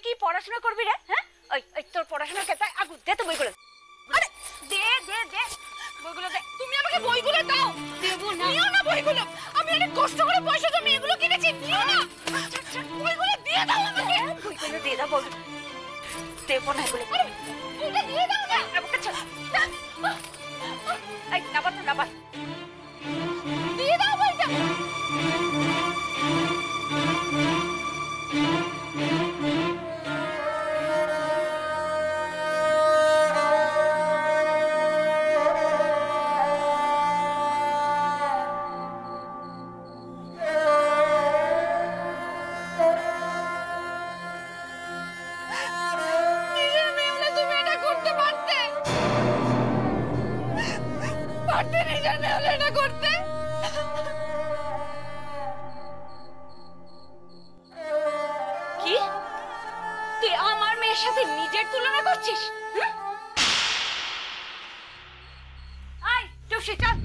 কি পড়াশোনা করবি রে? হ্যাঁ, ওই ওই তোর পড়াশোনার খাতায় আগুন দে তো বইগুলো। আরে দে দে দে বইগুলো দে। তুমি আমাকে বইগুলো দাও। দেব না। নিও না বইগুলো। আমি অনেক কষ্ট করে পয়সা জমিয়ে এগুলো কিনেছি। নিও না। আচ্ছা বইগুলো দিয়ে দাও আমাকে। বইগুলো দিয়ে দাও বল। দেব না এগুলো। আরে বইটা দিয়ে দাও না। আমাকে ছাড়। এই নাবা তো নাবা। দিয়ে দাও বইটা। কি তুই আমার মেয়ের সাথে নিজের তুলনা করছিস? আয় টুসি চল।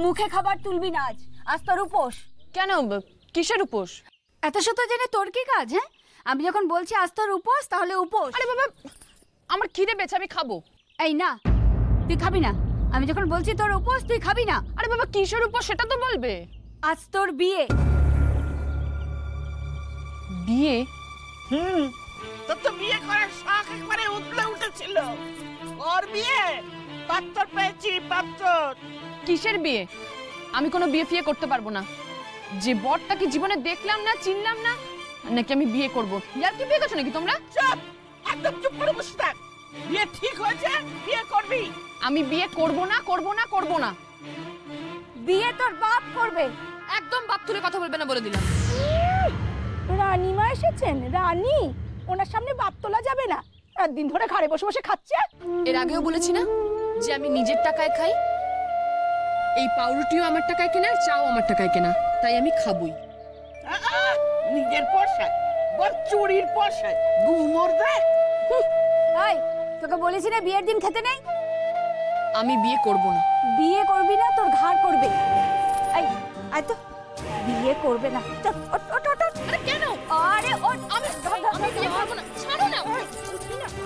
মুখে খাবার তুলবি না আজ। আজ তোর উপোস। কেন? কিসের উপোস? এত শত জেনে তোর কি কাজ? হ্যাঁ, আমি যখন বলছি আজ তোর উপোস তাহলে উপোস। আরে বাবা, আমার খিদে পেয়েছে, আমি খাবো। এই না, তুই খাবি না। আমি যখন বলছি তোর উপোস তুই খাবি না। আরে বাবা, কিসের উপোস সেটা তো বলবে। আজ তোর বিয়ে। বিয়ে? তোর তো বিয়ে করার শখ একবারে উতলে উঠেছিল। ওর বিয়ে পাত্তর পেয়েছি, পাত্তর। কিসের বিয়ে? আমি কোনো বিয়ে ফিয়ে করতে পারবো না। যে বরটাকে জীবনে দেখলাম না, চিনলাম না, নাকি আমি বিয়ে করব? ইয়ার কি বিয়ে করছো নাকি তোমরা? চুপ, একদম চুপ করে বসে থাক। বিয়ে ঠিক হয়েছে, বিয়ে করবি। আমি বিয়ে করব না, করব না, করব না। বিয়ে তোর বাপ করবে। একদম বাপ তুলে কথা বলবে না বলে দিলাম। রানীমা এসেছেন। রানী, ওনার সামনে বাপ তোলা যাবে না। একদিন ধরে ঘরে বসে বসে খাচ্ছে। এর আগেও বলেছি না যে আমি নিজের টাকায় খাই। এই পাউরুটিও আমার টাকায় কেনা, চাও আমার টাকায় কেনা, তাই আমি খাবই। নিজের পয়সায়, বল চুরির পয়সায় গুমর দেয়। এই, তোকে বলেছি না বিয়ের দিন খেতে নেই। আমি বিয়ে করব না। বিয়ে করবি না, তোর ঘাড় করবে। এই আয় তো, বিয়ে করবে না। চল ওঠ ওঠ ওঠ। আরে কেন? আরে ওঠ। আমি বিয়ে করব না। ছাড়ো না।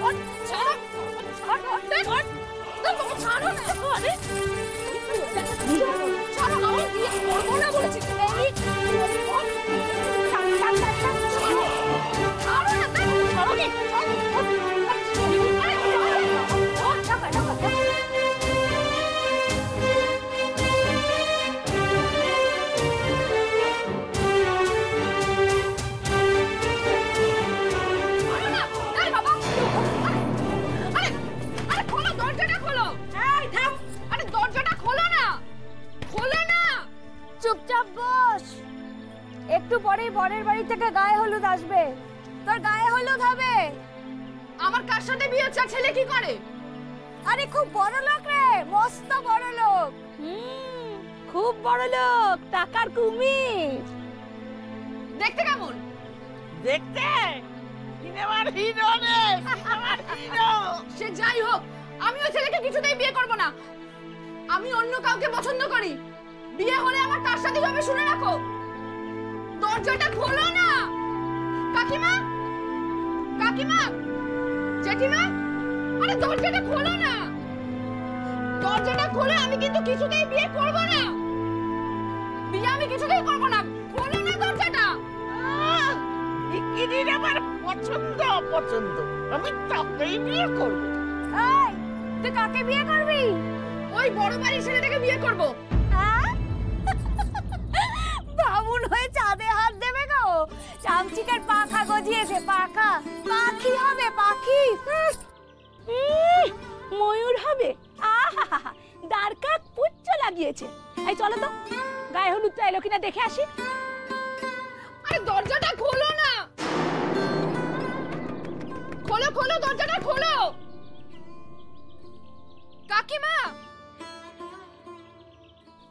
ওঠ, ছাড়ো। ছাড়, ওঠ, ওঠ। বাবা ছাড়ো না। আরে ছাড়ো, আমি বিয়ে করব না বলেছি। এই ওঠ। ছাড়, ছাড়, ছাড়, ছাড়। ছাড়ো না, ছাড়ো কে? ছাড়, ওঠ। আরে ওঠ, টাকা টাকা। চুপচাপ বস। একটু পরেই বরের বাড়ি থেকে গায়ে হলুদ আসবে। তোর গায়ে হলুদ হবে। আমার কার সাথে বিয়ে হচ্ছে? ছেলে কি করে? আরে খুব বড় লোক রে, মস্ত বড় লোক। খুব বড় লোক, টাকার কুমির। দেখতে সিনেমার হিরো রে, সিনেমার হিরো। সে যাই হোক, আমি ওই ছেলেকে কিছুতেই বিয়ে করব না। আমি অন্য কাউকে পছন্দ করি। বিয়ে হলে আমার তার সাথে হবে, শুনে রাখো। দরজাটা খোলো না। কাকিমা, কাকিমা, জেঠিমা, আরে দরজাটা খোলো না। দরজাটা খোলো, আমি কিন্তু কিছুতেই বিয়ে করব না। বিয়ে আমি কিছুতেই করব না। খোলো না দরজাটা। ইকিরির আমার পছন্দ, পছন্দ। আমি তাকেই বিয়ে করব। এই, তুই কাকে বিয়ে করবি? ওই বড় বাড়ির ছেলেটাকে বিয়ে করব। বাবুন হয়ে চাঁদে হাত দেবে গো। চামচিকার পাখা গজিয়েছে, পাখা। পাখি হবে, পাখি। ময়ূর হবে। আহা, দ্বারকা পুচ্ছ লাগিয়েছে। এই চলো তো, গায়ে হলুদটা এলো কিনা দেখে আসি। আরে দরজাটা খোলো না। খোলো খোলো, দরজাটা খোলো। কাকিমা,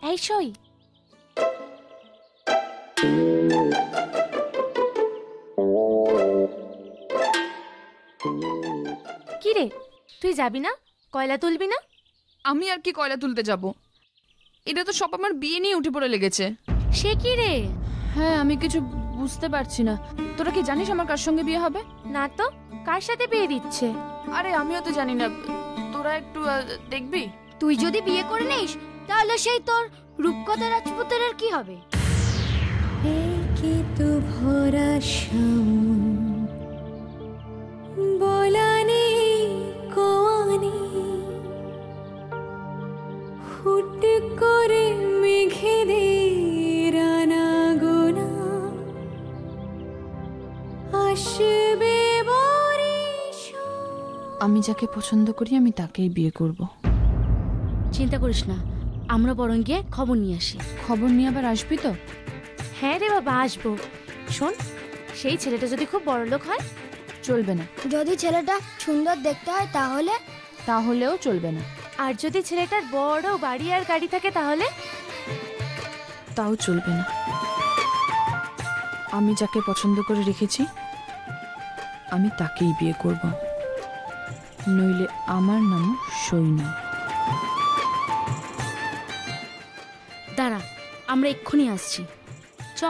এই সই, কি রে, তুই যাবি না? কয়লা তুলবি না? আমি আর কি কয়লা তুলতে যাব? এটা তো সব আমার বিয়ে নিয়ে উঠে পড়ে লেগেছে। সে কি রে? হ্যাঁ, আমি কিছু বুঝতে পারছি না। তোরা কি জানিস আমার কার সঙ্গে বিয়ে হবে? না তো, কার সাথে বিয়ে দিচ্ছে? আরে আমিও তো জানি না। তোরা একটু দেখবি। তুই যদি বিয়ে করে নিস তাহলে সেই তোর রূপকথা রাজপুতের কি হবে? তো ভরা বলানে কোয়ানে হুট করে মেঘেদের আনাগোনা আসবে আমি যাকে পছন্দ করি আমি তাকেই বিয়ে করব। চিন্তা করিস না, আমরা বরং গিয়ে খবর নিয়ে আসি। খবর নিয়ে আবার আসবি তো? হ্যাঁ রে বাবা, আসবো। শোন, সেই ছেলেটা যদি খুব বড়লোক হয়? চলবে না। যদি ছেলেটা সুন্দর দেখতে হয় তাহলে? তাহলেও চলবে না। আর যদি ছেলেটার বড় বাড়ি আর গাড়ি থাকে তাহলে? তাও চলবে না। আমি যাকে পছন্দ করে রেখেছি আমি তাকেই বিয়ে করব, নইলে আমার নাম সৈনা। দাঁড়া, আমরা এক্ষুনি আসছি। চ।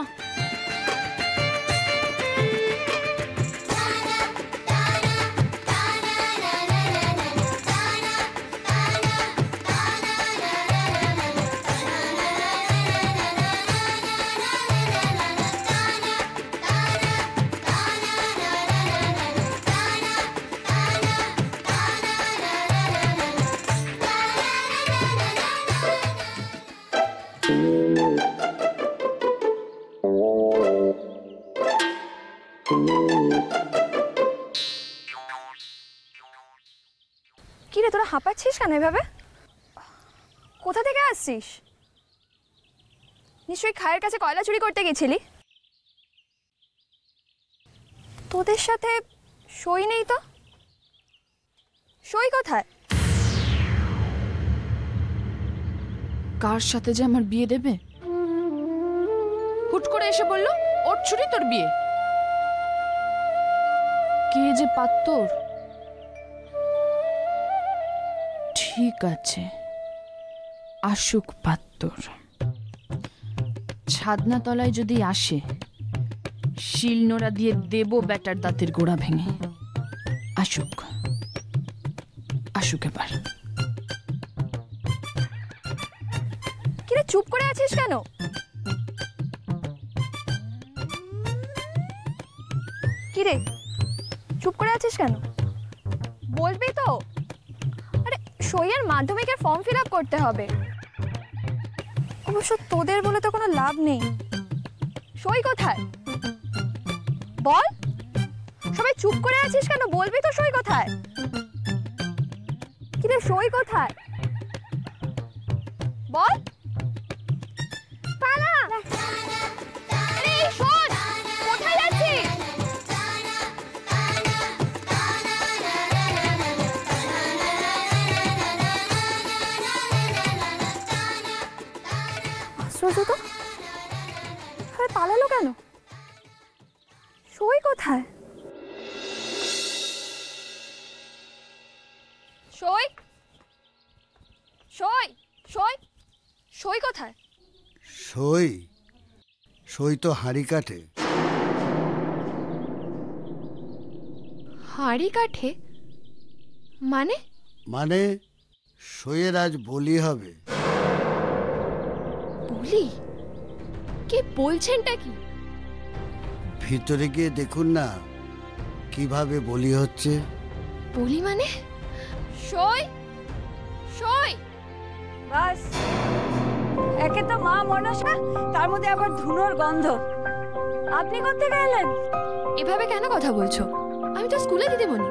কি রে, তোরা হাঁপাচ্ছিস কেন এভাবে? কোথা থেকে আসছিস? নিশ্চয়ই খায়ের কাছে কয়লা চুরি করতে গেছিলি। তোদের সাথে সই নেই তো? সই কোথায়? কার সাথে যে আমার বিয়ে দেবে? হুট করে এসে বলল ওর ছুরি তোর বিয়ে। কে যে পাত্তর। ঠিক আছে, আসুক পাত্তর। ছাদনা তলায় যদি আসে, শিলনোড়া দিয়ে দেব ব্যাটার দাঁতের গোড়া ভেঙে। আসুক, আসুক এবার। কিরে, চুপ করে আছিস কেন? কিরে, চুপ করে আছিস কেন? বলবি তো? আরে সইয়ের মাধ্যমিকের ফর্ম ফিল আপ করতে হবে। অবশ্য তোদের বলে তো কোনো লাভ নেই। সই কোথায় বল? সবাই চুপ করে আছিস কেন? বলবি তো সই কোথায়? কিরে, সই কোথায় বল? পালা। আরে এই শোন, কোথায় যাচ্ছিস? আশ্চর্য তো, আরে পালালো কেন? সই কোথায়? সই সই সই সই কোথায়? সই সই তো হাঁড়ি কাটে। হাঁড়ি কাঠে মানে? মানে সইয়ের আজ বলি হবে। বলি? কে বলছেনটা কি? ভিতরে গিয়ে দেখুন না কিভাবে বলি হচ্ছে। বলি মানে? সই সই বাস, একে তো মা মনসা, তার মধ্যে আবার ধুনোর গন্ধ। আপনি কোত্থেকে এলেন? এভাবে কেন কথা বলছো? আমি তো স্কুলে দিদিমণি।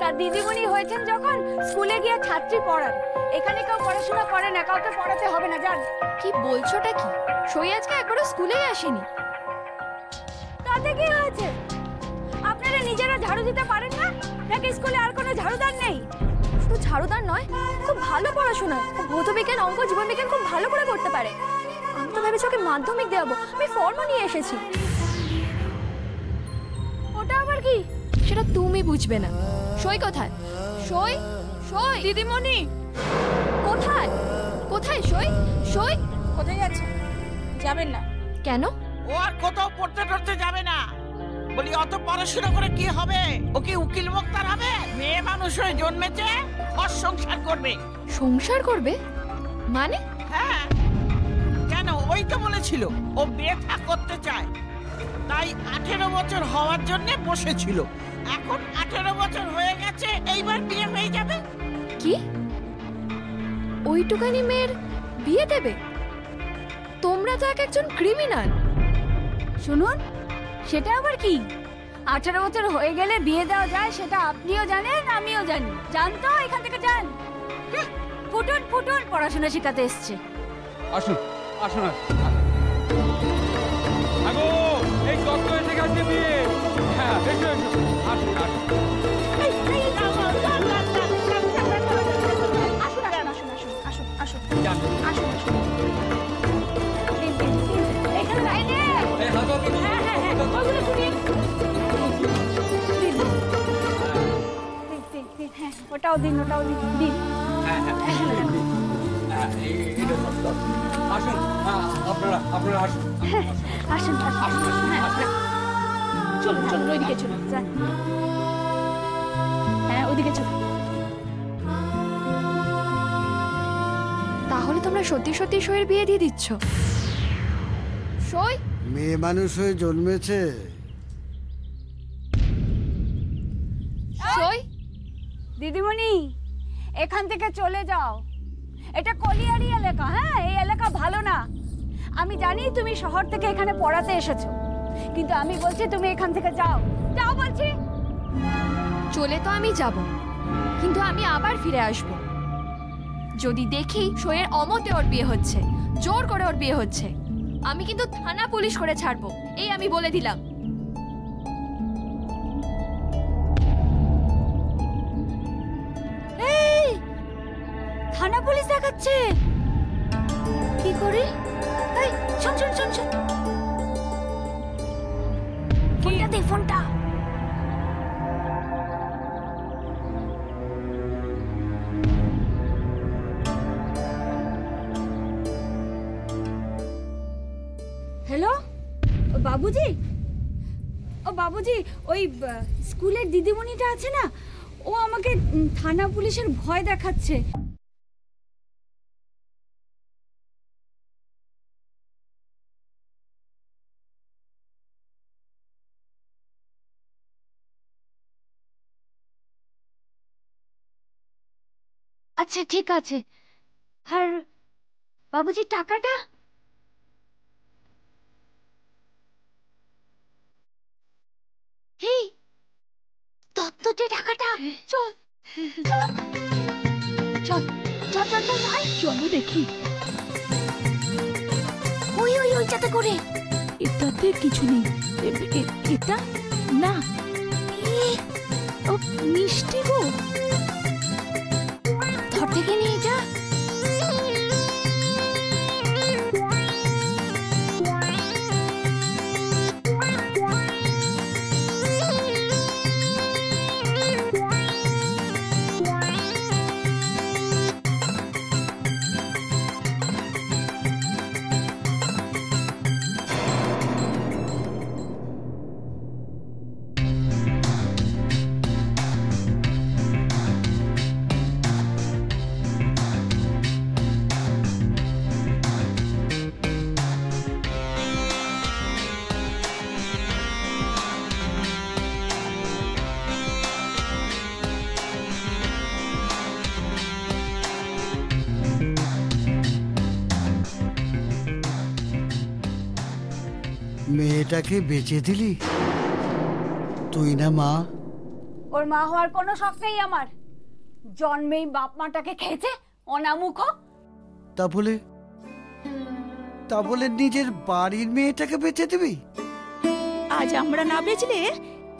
তার দিদিমণি হয়েছেন যখন, স্কুলে গিয়ে ছাত্রী পড়ান। এখানে কেউ পড়াশোনা করে না, কাউকে পড়াতে হবে না, যান। কি বলছোটা কি? সই আজকে একবারও স্কুলেই আসেনি। তাতে কি হয়েছে? আপনারা নিজেরা ঝাড়ু দিতে পারেন না, নাকি স্কুলে আর কোনো ঝাড়ুদার নেই? শুধু ঝাড়ুদার নয়, খুব ভালো পড়াশোনা। ভৌত বিজ্ঞান, অঙ্ক, জীবন বিজ্ঞান খুব ভালো করে করতে পারে। আমি তো ভেবেছি ওকে মাধ্যমিক দেওয়াবো, আমি ফর্মও নিয়ে এসেছি। ওটা আবার কি? সেটা তুমি বুঝবে না। সই কোথায়? সই সই দিদিমণি, কোথায়? কোথায় সই? সই কোথায় যাচ্ছে? যাবেন না? কেন? ও আর কোথাও পড়তে টড়তে যাবে না। বলি অত পড়াশোনা করে কি হবে? ও কি উকিল মোক্তার হবে? মেয়ে মানুষ হয়ে জন্মেছে, ঘর সংসার করবে। সংসার করবে মানে? হ্যাঁ, কেন? ওই তো বলেছিল ও বিয়ে করতে চায়, তাই 18 বছর হওয়ার জন্য বসেছিল। এখন 18 বছর হয়ে গেছে, এইবার বিয়ে হয়ে যাবে। কি? ওইটুকানি মেয়ের বিয়ে দেবে? তোমরা তো একজন ক্রিমিনাল। শুনুন, সেটা আবার কি? 18 বছর হয়ে গেলে বিয়ে দেওয়া যায়, সেটা আপনিও জানেন, আমিও জানি। জান তো, এখান থেকে যান। ফুটুন ফুটুন, পড়াশোনা শেখাতে এসছে। আসুন আসুন আগো, এই কত এসে গেছে বিয়ে। হ্যাঁ, এসো এসো, আসুন আসুন। যান। এখানে বাইরে। এই হাত ওকে দিন। ওগুলো শুনিন। ওটাও দিন, ওটাও দিন, দিন। হ্যাঁ হ্যাঁ, এটা সব। আসুন, আপনারা আপনারা আসুন। আসুন আসুন। চলুন চলুন, ওইদিকে চলুন। হ্যাঁ, ওইদিকে চলুন। তাহলে তোমরা সত্যি সত্যি সইয়ের বিয়ে দিয়ে দিচ্ছ? সই মেয়ে মানুষ হয়ে জন্মেছে। সই দিদিমণি, এখান থেকে চলে যাও। এটা কলিয়ারি এলাকা, হ্যাঁ, এই এলাকা ভালো না। আমি জানি তুমি শহর থেকে এখানে পড়াতে এসেছো, কিন্তু আমি বলছি তুমি এখান থেকে যাও, যাও বলছি। চলে তো আমি যাব, কিন্তু আমি আবার ফিরে আসব যদি দেখি সইয়ের অমতে ওর বিয়ে হচ্ছে, জোর করে ওর বিয়ে হচ্ছে। আমি কিন্তু থানা পুলিশ করে ছাড়বো, এই আমি বলে দিলাম। এই, থানা পুলিশ দেখাচ্ছে। কি করে? এই, শোন শোন শোন শোন, ফোনটা দে, ফোনটা। হ্যালো, ও বাবুজি, ও বাবুজি, ওই স্কুলের দিদিমণিটা আছে না, ও আমাকে থানা পুলিশের ভয় দেখাচ্ছে। আচ্ছা ঠিক আছে। আর বাবুজি, টাকাটা? এই, তত্ত্বতে টাকাটা। চল চল চল চল চল চল, আয় চলো দেখি। ওই ওই ওইটাতে করে। এটাতে কিছু নেই। এটা না, ও মিষ্টি গো, ধর থেকে নিয়ে যা। মেয়েটাকে বেচে দিলি? তুই না মা? ওর মা হওয়ার কোনো শখ নেই আমার। জন্মেই বাপ মাটাকে খেয়েছে অনামুখ। তা বলে নিজের বাড়ির মেয়েটাকে বেচে দিবি? আজ আমরা না বেচলে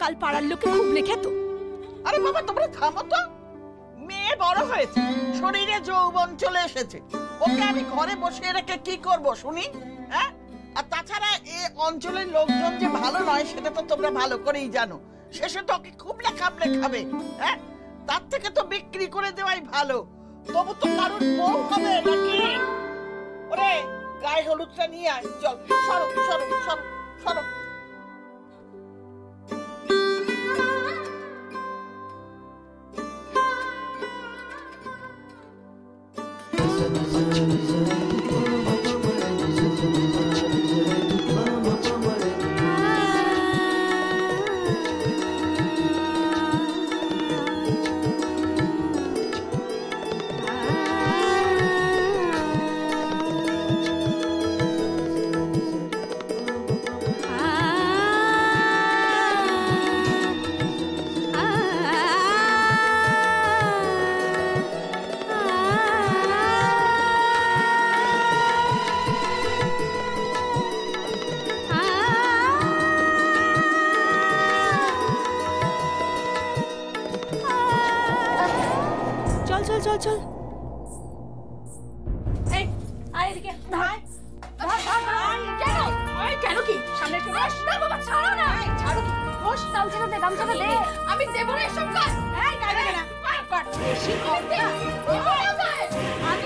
কাল পাড়ার লোকে খুব লেখেতো। আরে বাবা তোমরা থামো তো। মেয়ে বড় হয়েছে, শরীরে যৌবন চলে এসেছে, ওকে আমি ঘরে বসিয়ে রেখে কি করব শুনি? হ্যাঁ, আর তাছাড়া এই অঞ্চলের লোকজন যে ভালো নয় সেটা তো তোমরা ভালো করেই জানো। শেষে তো ওকে খুব লেখাপলে খাবে। হ্যাঁ, তার থেকে তো বিক্রি করে দেওয়াই ভালো। তবু তো কারোর বউ হবে নাকি? ওরে গায়ে হলুদটা নিয়ে আয়, চল। সরো সরো সরো সরো। চল চল চল চল। এই আয় এদিকে। ধর ধর ধর ধর। কেন? ওই কেন কি? সামনে চলে আস। না বাবা ছাড়ো না। ছাড়ো কি? বস, গামছাটা দে, গামছাটা দে। আমি দেব না এসব কাজ। এই গায়ে দে না। কর। বেশি কথা। আমি